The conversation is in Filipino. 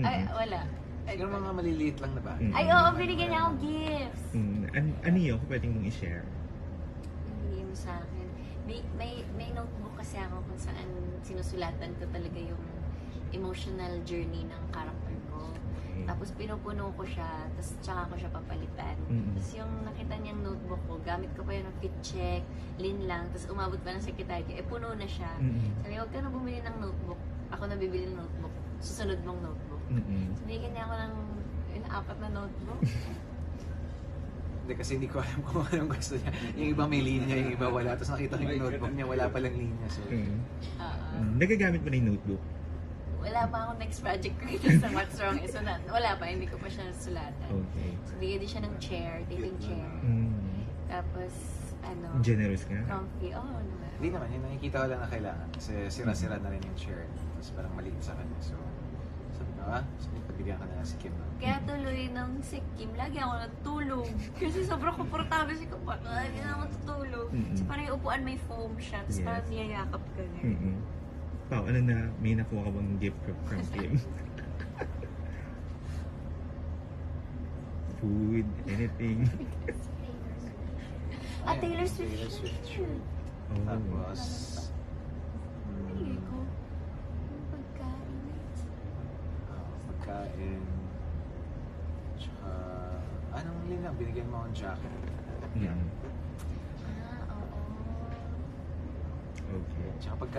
Ay, wala. Siguro mga maliliit lang na ba? Ay, oo, binigyan niya akong gifts. Ano yun kung pwedeng mong i-share? Hindi mo sa akin. May notebook kasi ako kung saan sinusulatan ko talaga yung emotional journey ng character ko. Tapos pinupuno ko siya, tapos tsaka ko siya papalitan. Tapos yung nakita niyang notebook ko, gamit ko pa yun ng fit check, lin lang, tapos umabot pa ng sekretaryo, puno na siya. Sabi, huwag ka na bumili ng notebook. Ako na bibili ng notebook. Susunod mong notebook. So, binigyan niya ako ng 4 na notebook. Hindi kasi hindi ko alam kung anong gusto niya. Yung iba may linya, yung iba wala. Tapos nakita ko yung notebook niya, wala palang linya. So, Nagagamit mo na yung notebook? Wala pa akong next project ko ito sa What's Wrong. So, wala pa, hindi ko pa siya sulatan. Okay. So, bigyan din siya ng chair, taping chair. Tapos, Generous ka? comfy. Oo, naman. hindi naman, yung nakikita ko lang na kailangan. Kasi sira-sira na rin yung chair. Tapos parang maliit sa kanya. So, sabi ko, sige, pabigyan ka na lang si Kim. Kaya tuloy ng si Kim, lagi ako natutulog. Kasi sobrang komportable si Kim. Lagi na ako natutulog. Kasi parang yung upuan may foam siya. Tapos Yes. parang niyayakap ka niya. Pao, ano na, may nakuha ka bang gift from Kim? Food, anything? Taylor Swift. Taylor Swift shirt. Oh. Tapos, Ay, ko. Pagkain. pagkain. Tsaka, anong lina? Binigyan mo akong jacket. Oo. Okay. Tsaka pagka